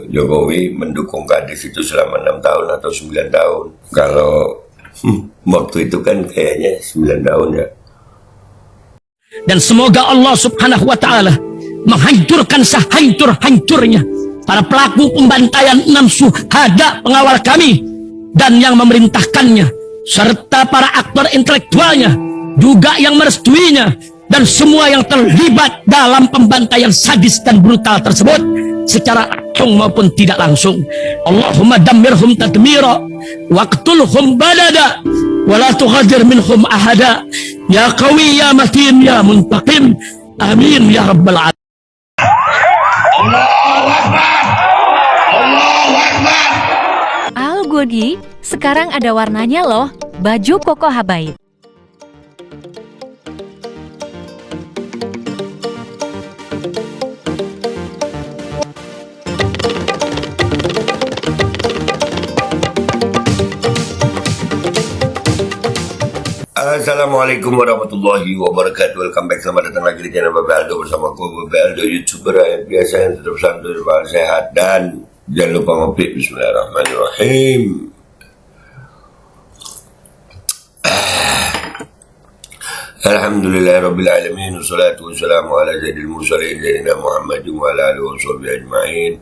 Jokowi mendukung Kadis itu selama 6 tahun atau 9 tahun. Kalau waktu itu kan kayaknya 9 tahun ya. Dan semoga Allah subhanahu wa ta'ala menghancurkan sehancur-hancurnya para pelaku pembantaian 6 syuhada pengawal kami dan yang memerintahkannya, serta para aktor intelektualnya juga yang merestuinya, dan semua yang terlibat dalam pembantaian sadis dan brutal tersebut secara langsung maupun tidak langsung. Allahumma dammirhum tadmira waqtulhum balada wala tughadir minhum ahada ya qawi ya matin ya muntaqim amin ya rabbal alamin. Allahu Akbar, Allahu Akbar. Al Godi, sekarang ada warnanya loh, baju koko habaib. Assalamualaikum warahmatullahi wabarakatuh. Welcome back, selamat datang lagi di channel Bapak Aldo bersama aku Bapak Aldo, YouTuber yang biasa yang tetap santuy, sehat, dan jangan lupa ngopi. Bismillahirrahmanirrahim. Alhamdulillahirrabbilalamin. Wassalatu wassalamu ala sayyidil mursalin sayyidina Muhammadin wa ala alihi wa sahbihi ajma'in.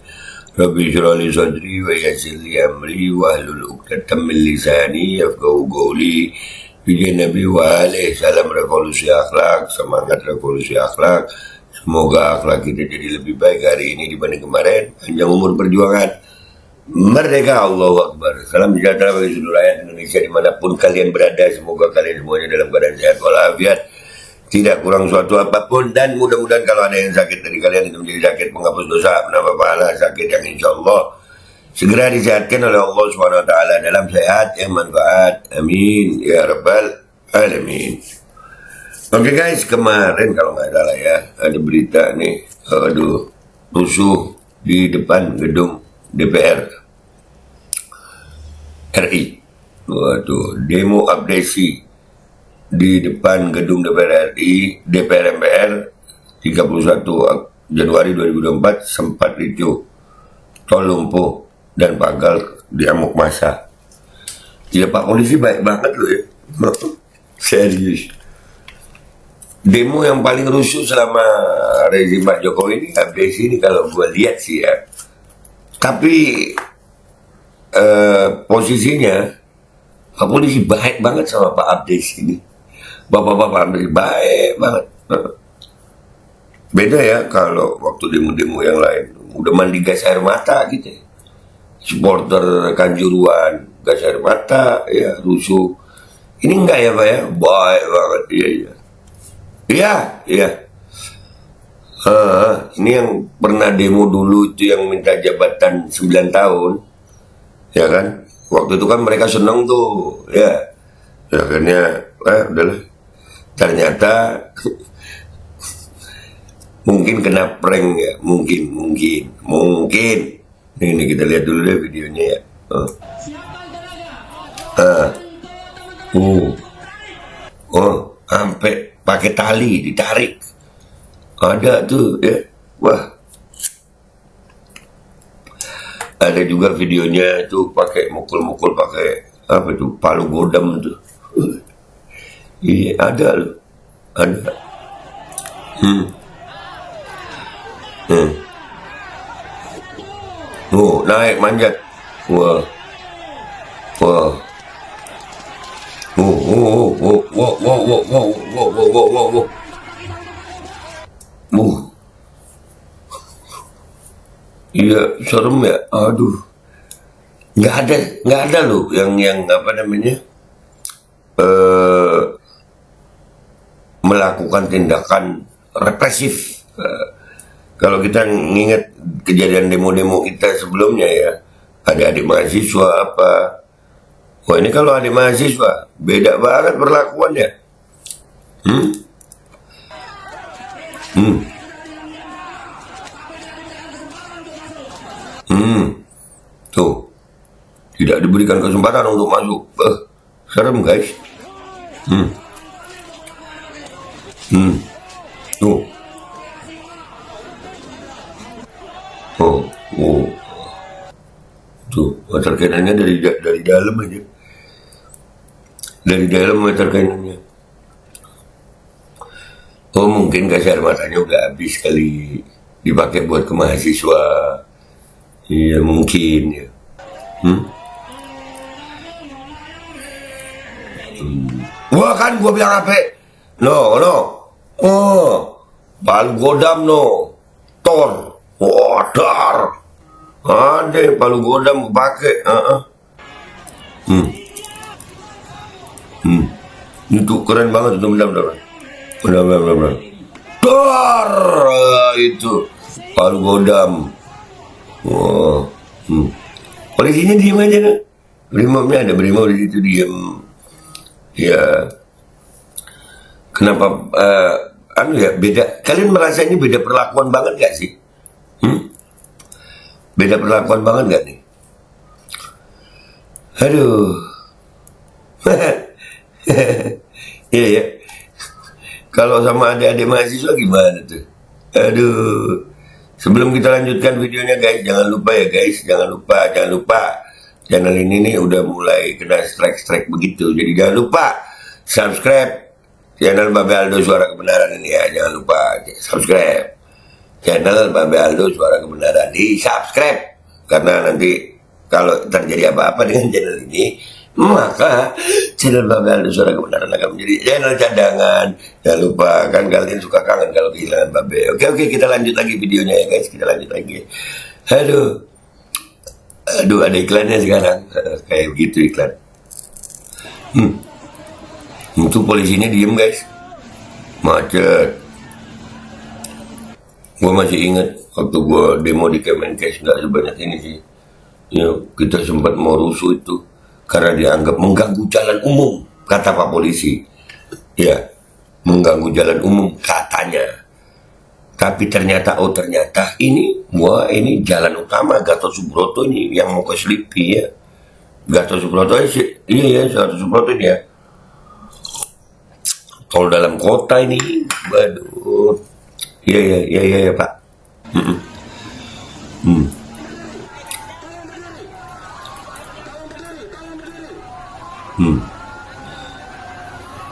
Rabbi shrah li sadri wa yassir li amri wa hlul 'uqdatam min lisani yafqahu qawli. Bikin Nabi wa alaih, salam revolusi akhlak, semangat revolusi akhlak. Semoga akhlak kita jadi lebih baik hari ini dibanding kemarin. Panjang umur perjuangan, merdeka, Allahu Akbar. Salam sejahtera bagi seluruh rakyat Indonesia dimanapun kalian berada. Semoga kalian semuanya dalam keadaan sehat walafiat, tidak kurang suatu apapun. Dan mudah-mudahan kalau ada yang sakit dari kalian itu menjadi sakit penghapus dosa, menambah pahala, sakit yang insya Allah segera disehatkan oleh Allah SWT dalam sehat yang manfaat. Amin ya rabbal alamin. Oke guys, kemarin kalau nggak salah ya, ada berita nih, rusuh di depan gedung DPR RI. Waduh, demo abdesi di depan gedung DPR RI, DPR MPR 31 Januari 2024 sempat ricuh, tol lumpuh dan pagal diamuk massa. Ya Pak Polisi baik banget loh ya. Serius. Demo yang paling rusuh selama rezim Pak Jokowi ini abdesi ini kalau gue lihat sih ya. Tapi posisinya Pak Polisi baik banget sama Pak Abdes ini. Bapak-bapak Abdes baik banget. Beda ya kalau waktu demo-demo yang lain. Udah mandi gas air mata gitu ya. Supporter Kanjuruan gas air mata ya, rusuh. Ini enggak ya Pak ya, baik banget. Iya. Ini yang pernah demo dulu itu yang minta jabatan 9 tahun ya kan, waktu itu kan mereka seneng tuh ya, akhirnya udahlah, ternyata mungkin kena prank ya, mungkin ini kita lihat dulu deh videonya ya. Sampai pakai tali ditarik, ada tuh ya. Wah, ada juga videonya tuh pakai mukul-mukul pakai apa tuh, palu godam tuh. Iya ada loh, ada. Naik manjat. Wah. Iya, serem ya. Aduh. Nggak ada loh yang apa namanya? Melakukan tindakan represif. Kalau kita nginget kejadian demo-demo kita sebelumnya ya, adik-adik mahasiswa apa. Wah ini kalau adik mahasiswa, beda banget perlakuannya. Tuh, tidak diberikan kesempatan untuk masuk. Serem guys. Tuh. Tuh, watercannonnya dari dalam aja. Dari dalam watercannonnya. Oh, mungkin gas air matanya udah habis kali, dipakai buat ke mahasiswa. Iya, mungkin ya. Wah, kan gua bilang apa? No. Oh, palu godam no. Tor. Wadah. Ada palu godam pakai. Itu keren banget itu, benar. Tor. Itu palu godam. Wah. Polisinya diem aja kan. Brimobnya ada brimob di situ diem. Ya. Kenapa beda? Kalian merasa ini beda perlakuan banget gak sih? Beda perlakuan banget gak nih? Aduh. Iya. Kalau sama adik-adik mahasiswa gimana tuh? Aduh. Sebelum kita lanjutkan videonya guys, jangan lupa ya guys, jangan lupa. Channel ini nih udah mulai kena strike begitu. Jadi jangan lupa subscribe channel Babe Aldo Suara Kebenaran ini ya. Jangan lupa subscribe channel Babe Aldo Suara Kebenaran, di subscribe. Karena nanti kalau terjadi apa-apa dengan channel ini, maka channel Babe Aldo Suara Kebenaran akan menjadi channel cadangan. Jangan lupa, kan kalian suka kangen kalau kehilangan Babe. Oke, kita lanjut lagi videonya ya guys, kita lanjut lagi. Aduh, ada iklannya sekarang. Kayak begitu iklan. Itu polisinya diem guys, macet. Gue masih inget waktu gue demo di Kemenkes, nggak sebanyak ini sih. Ya, kita sempat mau rusuh itu karena dianggap mengganggu jalan umum, kata Pak Polisi. Ya, mengganggu jalan umum katanya. Tapi ternyata ini jalan utama Gatot Subroto ini yang mau ke Slipi ya. Gatot Subroto sih, iya Gatot Subroto ini ya. Tol dalam kota ini, waduh. Iya Pak.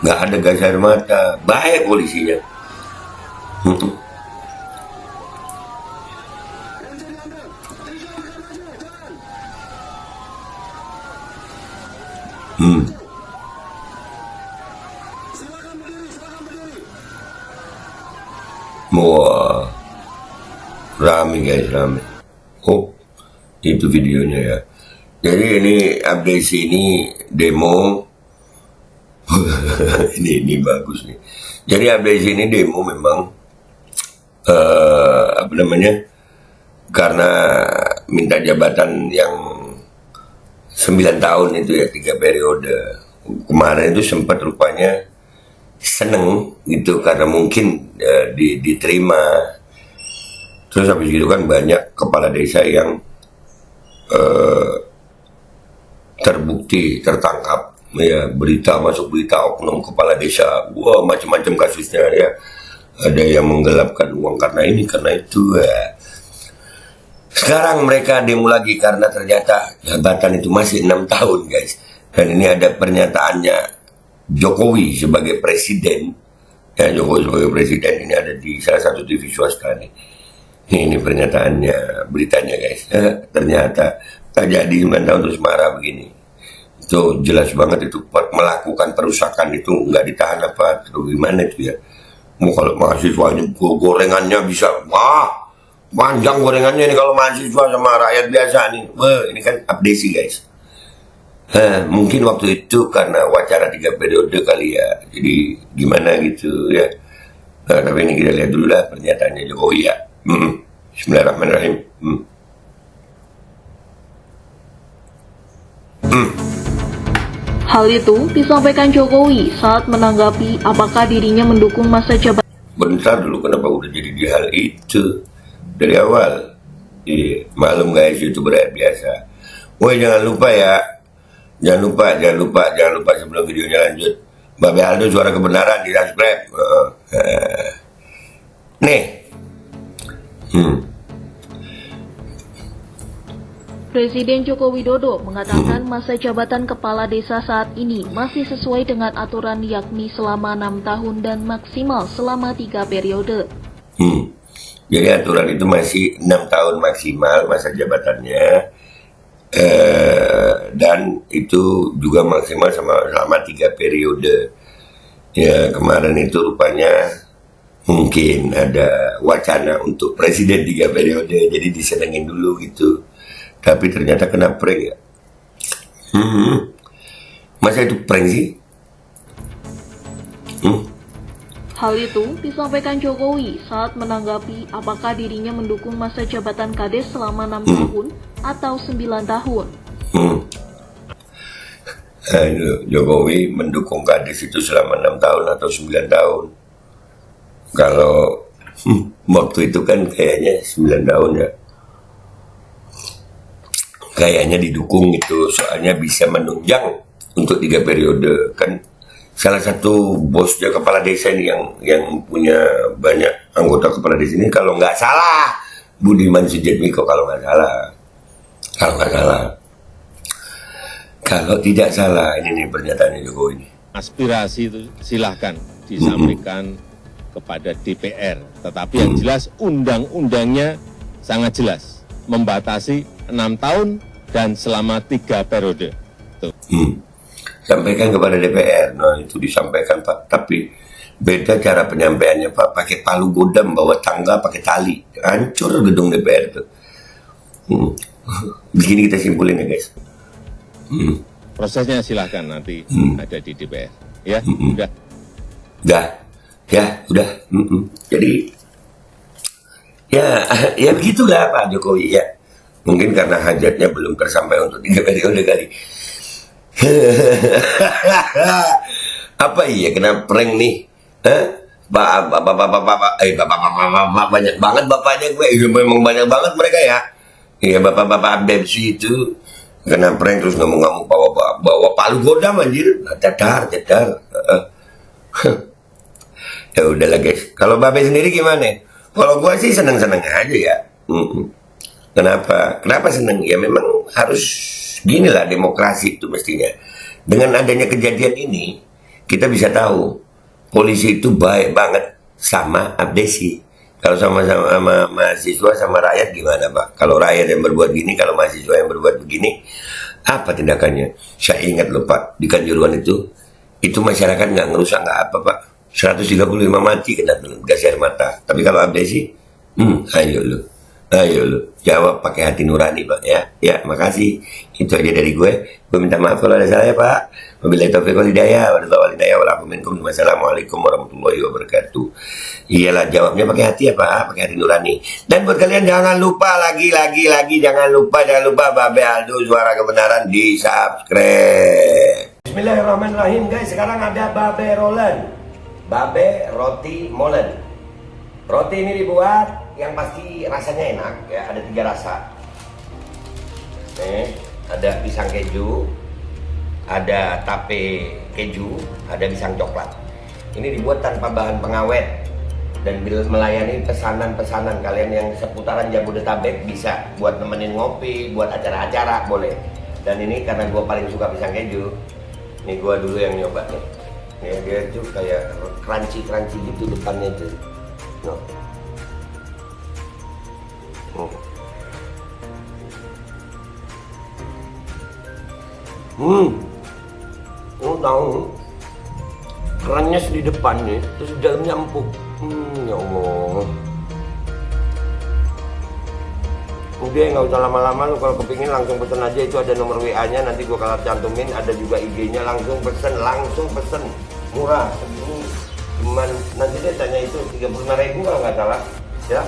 Nggak ada gas air mata, baik polisinya. Wah, rame guys, rame. Oh, itu videonya ya. Jadi ini update ini demo. ini bagus nih. Jadi update ini demo memang karena minta jabatan yang 9 tahun itu ya, 3 periode. Kemarin itu sempat rupanya seneng gitu karena mungkin diterima. Terus habis itu kan banyak kepala desa yang terbukti tertangkap ya, masuk berita oknum kepala desa. Wah, macam-macam kasusnya ya. Ada yang menggelapkan uang karena ini karena itu ya. Sekarang mereka demo lagi karena ternyata jabatan itu masih 6 tahun guys. Dan ini ada pernyataannya Jokowi sebagai presiden. Ya, Jokowi sebagai presiden ini ada di salah satu TV swasta nih. Ini pernyataannya, beritanya guys. Ternyata tak jadi 9 tahun terus marah begini. Itu jelas banget itu melakukan perusakan itu nggak ditahan apa terus gimana itu ya. Mau kalau mahasiswanya gorengannya bisa, wah panjang gorengannya ini kalau mahasiswa sama rakyat biasa nih. Wah, ini kan update guys. Mungkin waktu itu karena wacana 3 periode kali ya, jadi gimana gitu ya. Nah, tapi ini kita lihat dulu lah pernyataannya Jokowi ya. Bismillahirrahmanirrahim. Hal itu disampaikan Jokowi saat menanggapi apakah dirinya mendukung masa jabatan. Bentar dulu, kenapa udah jadi di hal itu dari awal? Maklum guys, itu berat biasa. Woi, jangan lupa ya. Jangan lupa sebelum videonya lanjut, Babe Aldo Suara Kebenaran di subscribe. Nih. Presiden Joko Widodo mengatakan masa jabatan kepala desa saat ini masih sesuai dengan aturan yakni selama 6 tahun dan maksimal selama 3 periode. Jadi aturan itu masih 6 tahun maksimal masa jabatannya, dan itu juga maksimal selama 3 periode. Ya, kemarin itu rupanya mungkin ada wacana untuk presiden 3 periode, jadi disenengin dulu gitu. Tapi ternyata kena prank ya. Masa itu prank sih? Hal itu disampaikan Jokowi saat menanggapi apakah dirinya mendukung masa jabatan Kades selama 6 tahun atau 9 tahun. Jokowi mendukung Kades itu selama 6 tahun atau 9 tahun. Kalau waktu itu kan kayaknya 9 tahun ya. Kayaknya didukung itu, soalnya bisa menunjang untuk 3 periode. Kan salah satu bosnya kepala desa ini yang punya banyak anggota kepala desa ini, kalau nggak salah Budiman Sujatmiko, kalau nggak salah. Kalau tidak salah, ini nih pernyataannya Jokowi ini. Aspirasi itu silahkan disampaikan kepada DPR, tetapi yang jelas undang-undangnya sangat jelas, membatasi 6 tahun dan selama 3 periode. Sampaikan kepada DPR. Nah, itu disampaikan Pak, tapi beda cara penyampaiannya Pak, pakai palu godam, bawa tangga, pakai tali, hancur gedung DPR itu. Begini kita simpulin ya guys. Prosesnya silahkan nanti ada di DPR. Ya, udah. Jadi ya begitulah Pak Jokowi ya. Mungkin karena hajatnya belum tersampai untuk 3 periode kali. Apa iya kena prank nih? Bapak banyak banget bapaknya gue. Memang banyak banget mereka ya. Iya, bapak-bapak Bepsi itu kena prank terus ngomong-ngomong bawa palu godam anjir. Dadar. Ya udahlah guys. Kalau Babe sendiri gimana? Kalau gue sih seneng-seneng aja ya. Kenapa seneng? Ya memang harus ginilah demokrasi itu mestinya. Dengan adanya kejadian ini, kita bisa tahu polisi itu baik banget sama abdesi. Kalau sama mahasiswa sama rakyat gimana Pak? Kalau rakyat yang berbuat gini, kalau mahasiswa yang berbuat begini, apa tindakannya? Saya ingat loh Pak, di Kanjuruhan itu masyarakat nggak ngerusak nggak apa Pak. 135 mati kena gas air mata. Tapi kalau abdesi, ayo lu jawab pakai hati nurani Pak ya. Makasih, itu aja dari gue minta maaf kalau ada salah ya Pak. Wabillahi taufiq wal hidayah, wassalamualaikum warahmatullahi wabarakatuh. Iyalah, jawabnya pakai hati ya Pak, pakai hati nurani. Dan buat kalian jangan lupa lagi jangan lupa Babe Aldo Suara Kebenaran di subscribe. Bismillahirrahmanirrahim guys. Sekarang ada Babe Roland, Babe Roti Molen. Roti ini dibuat yang pasti rasanya enak ya, ada 3 rasa. Ada pisang keju, ada tape keju, ada pisang coklat. Ini dibuat tanpa bahan pengawet dan melayani pesanan-pesanan kalian yang seputaran Jabodetabek, bisa buat nemenin ngopi, buat acara-acara boleh. Dan ini karena gue paling suka pisang keju, ini gue dulu yang nyoba nih. Dia tuh kayak crunchy gitu depannya tuh. Tahu kerannya di depannya, terus di dalamnya empuk. Ya Allah. Udah nggak usah lama-lama, lu kalau kepingin langsung pesen aja, itu ada nomor WA-nya, nanti gua kalau cantumin, ada juga IG-nya, langsung pesen, murah. Cuman nanti dia tanya itu 35.000 kalau nggak salah, ya.